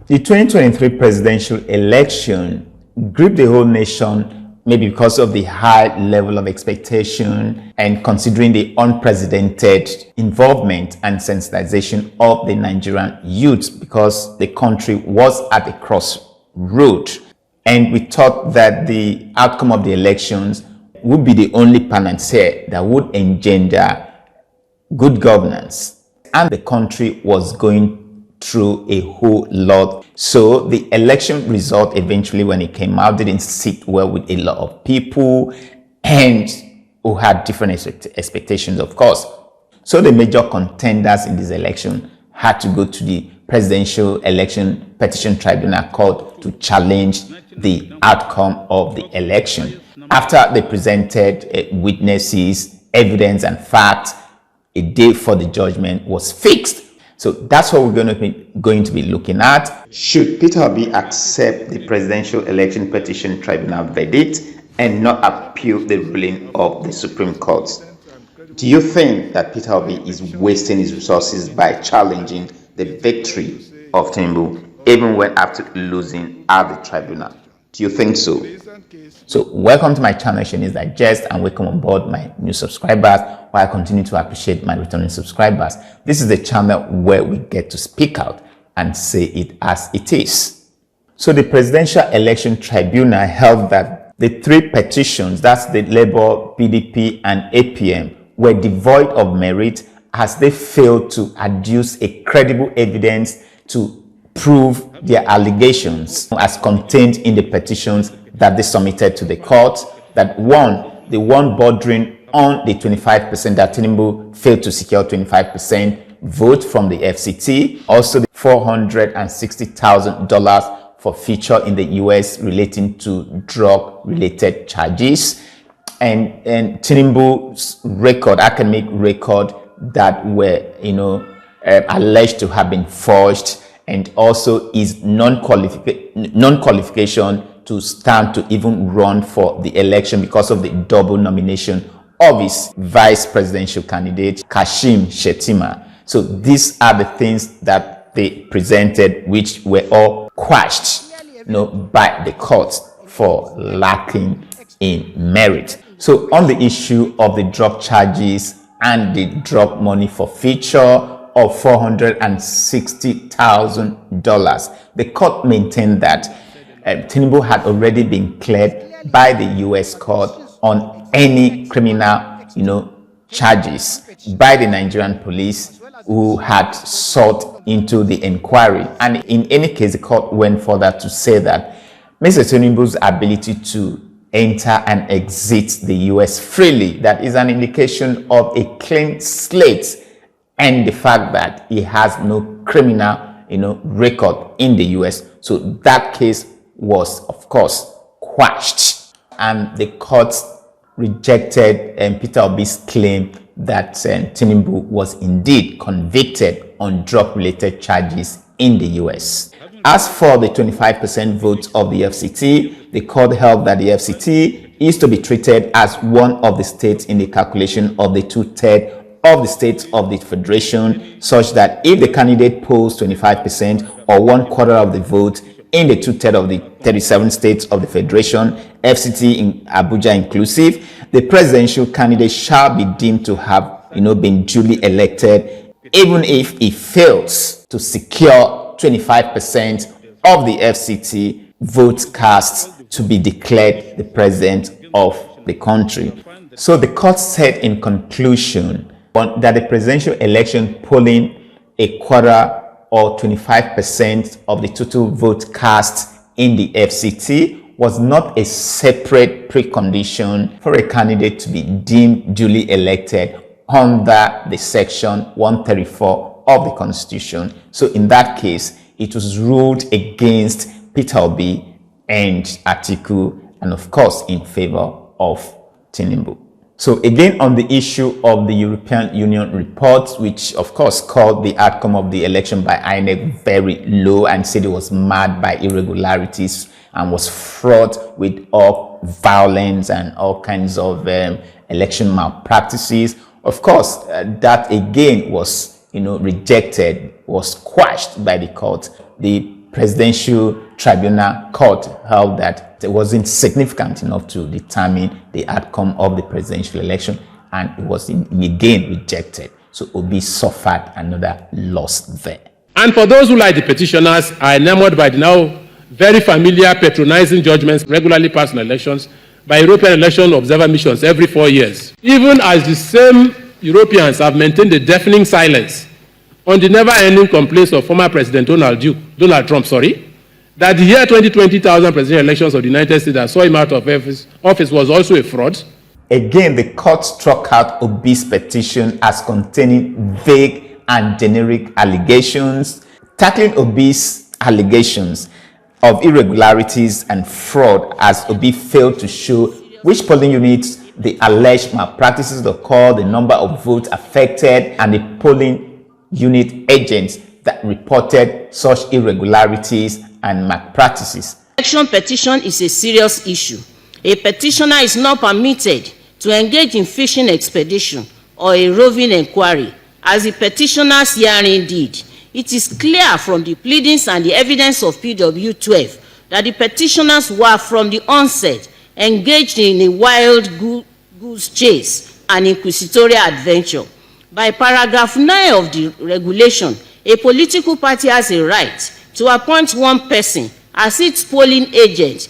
The 2023 presidential election gripped the whole nation, maybe because of the high level of expectation and considering the unprecedented involvement and sensitization of the Nigerian youth, because the country was at a crossroad. And we thought that the outcome of the elections would be the only panacea that would engender good governance. And the country was going through a whole lot. So the election result eventually, when it came out, didn't sit well with a lot of people and who had different expectations, of course. So the major contenders in this election had to go to the Presidential Election Petition Tribunal court to challenge the outcome of the election. After they presented witnesses, evidence, and facts, a day for the judgment was fixed. So that's what we're going to be looking at. Should Peter Obi accept the Presidential Election Petition Tribunal verdict and not appeal the ruling of the Supreme Court? Do you think that Peter Obi is wasting his resources by challenging the victory of Tinubu, even when after losing at the tribunal? Do you think so? So welcome to my channel, Shani's Digest, and welcome on board my new subscribers, while I continue to appreciate my returning subscribers. This is the channel where we get to speak out and say it as it is. So the Presidential Election Tribunal held that the three petitions, that's the Labour, PDP, and APM, were devoid of merit as they failed to adduce a credible evidence to prove their allegations as contained in the petitions that they submitted to the court. That the one bordering on the 25% that Tinubu failed to secure 25% vote from the FCT, also the $460,000 for feature in the US relating to drug-related charges, and Tinubu's academic record that were alleged to have been forged, and also his non-qualification to stand to even run for the election because of the double nomination of his vice presidential candidate, Kashim Shettima. So these are the things that they presented, which were all quashed by the court for lacking in merit. So on the issue of the drug charges and the drug money for feature of $460,000, the court maintained that Tinubu had already been cleared by the US court on any criminal charges by the Nigerian police who had sought into the inquiry. And in any case, the court went further to say that Mr. Tinubu's ability to enter and exit the US freely, that is an indication of a clean slate, and the fact that he has no criminal record in the US. So that case was, of course, quashed, and the court rejected Peter Obi's claim that Tinubu was indeed convicted on drug-related charges in the US. As for the 25% vote of the FCT, the court held that the FCT is to be treated as one of the states in the calculation of the 2/3 of the states of the federation, such that if the candidate polls 25% or 1/4 of the vote in the 2/3 of the 37 states of the federation, FCT in Abuja inclusive, the presidential candidate shall be deemed to have been duly elected, even if he fails to secure 25% of the FCT votes cast to be declared the president of the country. So the court said in conclusion that the presidential election polling a quarter or 25% of the total vote cast in the FCT was not a separate precondition for a candidate to be deemed duly elected under the section 134 of the Constitution. So in that case, it was ruled against Peter Obi and Atiku, and of course in favor of Tinubu. So again, on the issue of the European Union report, which of course called the outcome of the election by INEC very low and said it was marred by irregularities and was fraught with all violence and all kinds of election malpractices. Of course, that again was rejected, was quashed by the court. The Presidential Tribunal Court held that it wasn't significant enough to determine the outcome of the presidential election, and it was again rejected. So Obi suffered another loss there. And for those who, like the petitioners, are enamored by the now very familiar patronizing judgments regularly passed in elections by European election observer missions every 4 years, even as the same Europeans have maintained a deafening silence on the never-ending complaints of former President Donald Trump, that the year 2020 presidential elections of the United States that saw him out of office was also a fraud. Again, the court struck out Obi's petition as containing vague and generic allegations. Tackling Obi's allegations of irregularities and fraud, as Obi failed to show which polling units the alleged malpractices occurred, the number of votes affected, and the polling unit agents that reported such irregularities and malpractices. Election petition is a serious issue. A petitioner is not permitted to engage in fishing expedition or a roving inquiry, as the petitioners herein did. It is clear from the pleadings and the evidence of PW 12 that the petitioners were from the onset engaged in a wild goose chase and inquisitorial adventure. By paragraph 9 of the regulation, a political party has a right to appoint one person as its polling agent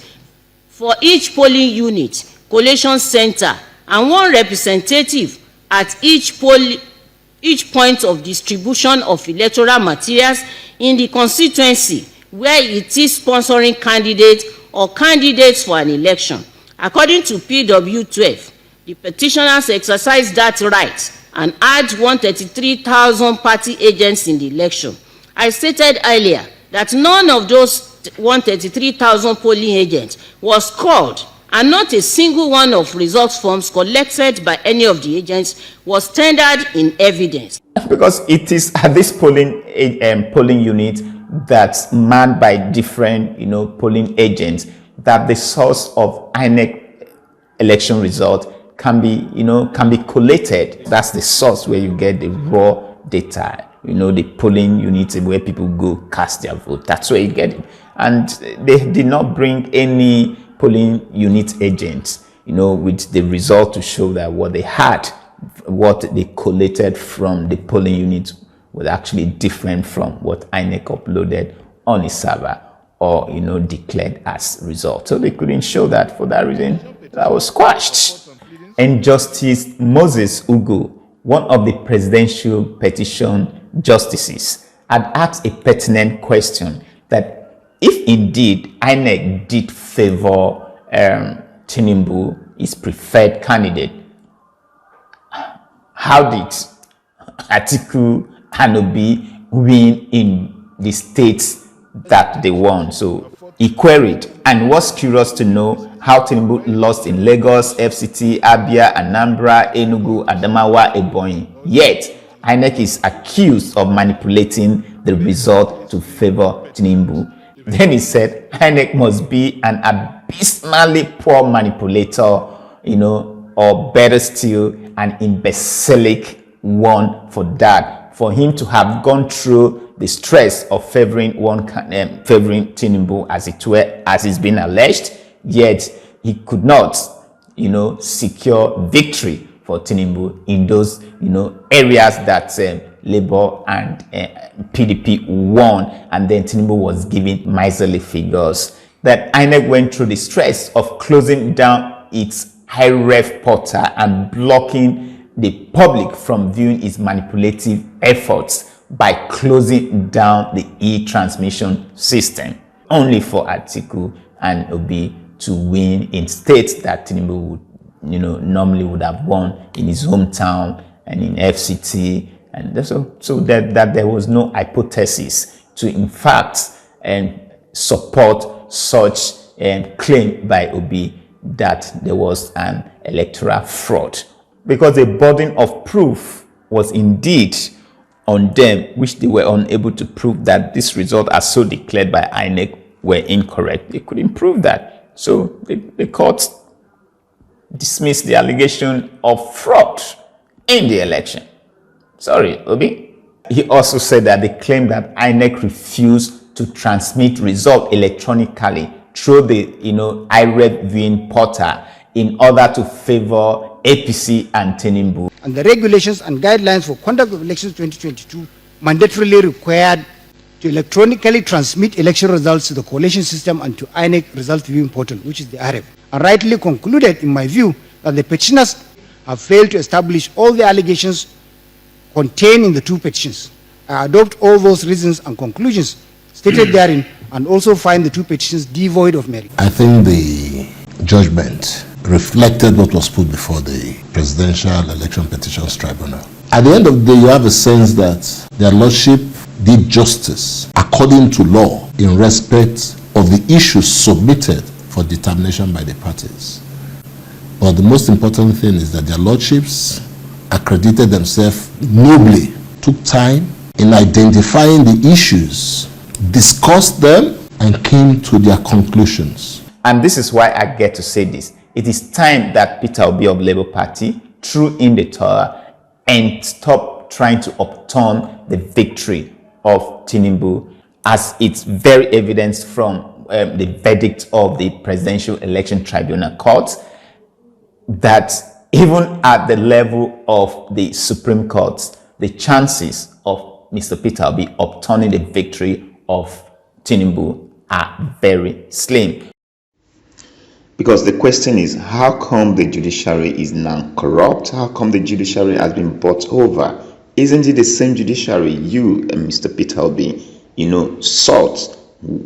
for each polling unit, collation center, and one representative at each point of distribution of electoral materials in the constituency where it is sponsoring candidates or candidates for an election. According to PW 12, the petitioners exercise that right and add 133,000 party agents in the election. I stated earlier that none of those 133,000 polling agents was called, and not a single one of results forms collected by any of the agents was tendered in evidence. Because it is at this polling unit that's manned by different, polling agents that the source of INEC election result can be collated. That's the source where you get the raw data. The polling units where people go cast their vote. That's where you get it. And they did not bring any polling unit agents, with the result to show that what they had, what they collated from the polling unit was actually different from what INEC uploaded on a server or, declared as result. So they couldn't show that. For that reason, that was squashed. And Justice Moses Ugo, one of the presidential petition justices, had asked a pertinent question that if indeed INEC did favor Tinubu, his preferred candidate, how did Atiku and Obi win in the states that they won? So he queried and was curious to know how Tinubu lost in Lagos, FCT, Abia, Anambra, Enugu, Adamawa, Ebonyi. Yet, INEC is accused of manipulating the result to favor Tinubu. Then he said, INEC must be an abysmally poor manipulator, or better still, an imbecilic one for that. For him to have gone through the stress of favoring Tinubu, as it were, as is being alleged, yet he could not, secure victory for Tinubu in those, areas that Labour and PDP won, and then Tinubu was given miserly figures. That INEC went through the stress of closing down its high-ref portal and blocking the public from viewing its manipulative efforts by closing down the e-transmission system, only for Atiku and Obi to win in states that Tinubu would, normally would have won in his hometown and in FCT, and so that there was no hypothesis to in fact support such claim by Obi that there was an electoral fraud, because a burden of proof was indeed on them, which they were unable to prove that this result as so declared by INEC were incorrect. They couldn't prove that. So the court dismissed the allegation of fraud in the election. Sorry, Obi. He also said that the claim that INEC refused to transmit result electronically through the IREV viewing portal in order to favor APC and Tinubu. And the regulations and guidelines for conduct of elections 2022 mandatorily required to electronically transmit election results to the coalition system and to INEC result viewing portal, which is the IREV, and rightly concluded, in my view, that the petitioners have failed to establish all the allegations contained in the two petitions. I adopt all those reasons and conclusions stated therein and also find the two petitions devoid of merit. I think the judgment reflected what was put before the Presidential Election Petition Tribunal. At the end of the day, you have a sense that their lordship did justice according to law in respect of the issues submitted for determination by the parties. But the most important thing is that their lordships accredited themselves nobly, took time in identifying the issues, discussed them, and came to their conclusions. And this is why I get to say this. It is time that Peter Obi of Labour Party threw in the towel and stop trying to upturn the victory of Tinubu, as it's very evident from the verdict of the Presidential Election Tribunal court, that even at the level of the Supreme Court, the chances of Mr. Peter Obi upturning the victory of Tinubu are very slim. Because the question is, how come the judiciary is now corrupt? How come the judiciary has been bought over? Isn't it the same judiciary you and Mr. Peter Obi, sought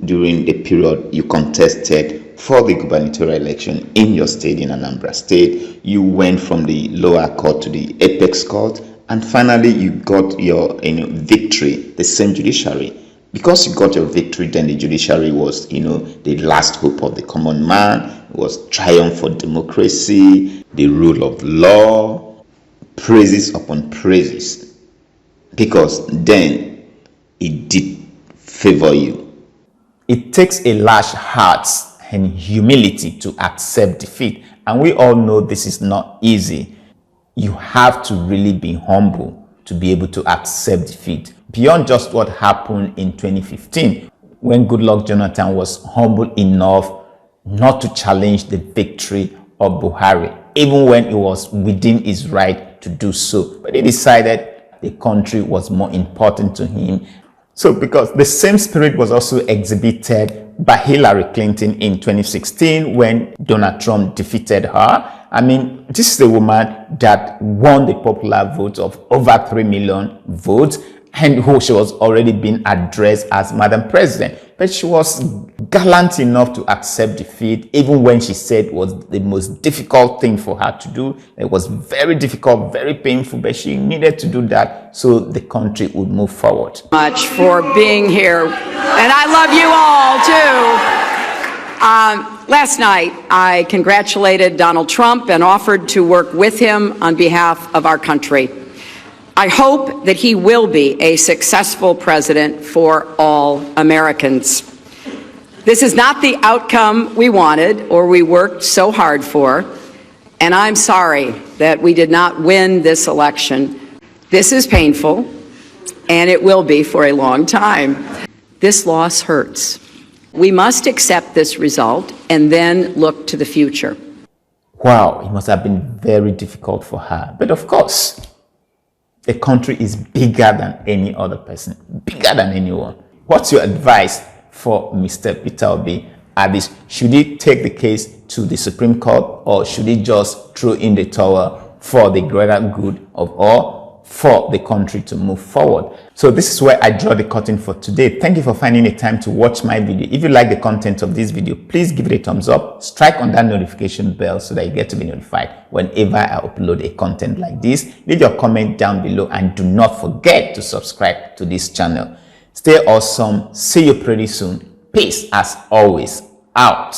during the period you contested for the gubernatorial election in your state, in Anambra State? You went from the lower court to the apex court, and finally you got your victory, the same judiciary. Because you got your victory, then the judiciary was, the last hope of the common man. It was triumph for democracy, the rule of law, praises upon praises. Because then it did favor you. It takes a large heart and humility to accept defeat. And we all know this is not easy. You have to really be humble to be able to accept defeat. Beyond just what happened in 2015, when Goodluck Jonathan was humble enough not to challenge the victory of Buhari, even when it was within his right to do so. But he decided the country was more important to him. So because the same spirit was also exhibited by Hillary Clinton in 2016 when Donald Trump defeated her. I mean, this is a woman that won the popular vote of over 3 million votes, and who she was already being addressed as Madam President. But she was gallant enough to accept defeat, even when she said it was the most difficult thing for her to do. It was very difficult, very painful, but she needed to do that so the country would move forward. Much for being here, and I love you all too. Last night, I congratulated Donald Trump and offered to work with him on behalf of our country. I hope that he will be a successful president for all Americans. This is not the outcome we wanted or we worked so hard for, and I'm sorry that we did not win this election. This is painful, and it will be for a long time. This loss hurts. We must accept this result and then look to the future. Wow, it must have been very difficult for her. But of course, the country is bigger than any other person, bigger than anyone. What's your advice for Mr. Peter Obi at this? Should he take the case to the Supreme Court, or should he just throw in the towel for the greater good of all, for the country to move forward? So this is where I draw the curtain for today. Thank you for finding the time to watch my video. If you like the content of this video, please give it a thumbs up, strike on that notification bell so that you get to be notified whenever I upload a content like this. Leave your comment down below and do not forget to subscribe to this channel. Stay awesome. See you pretty soon. Peace as always. Out.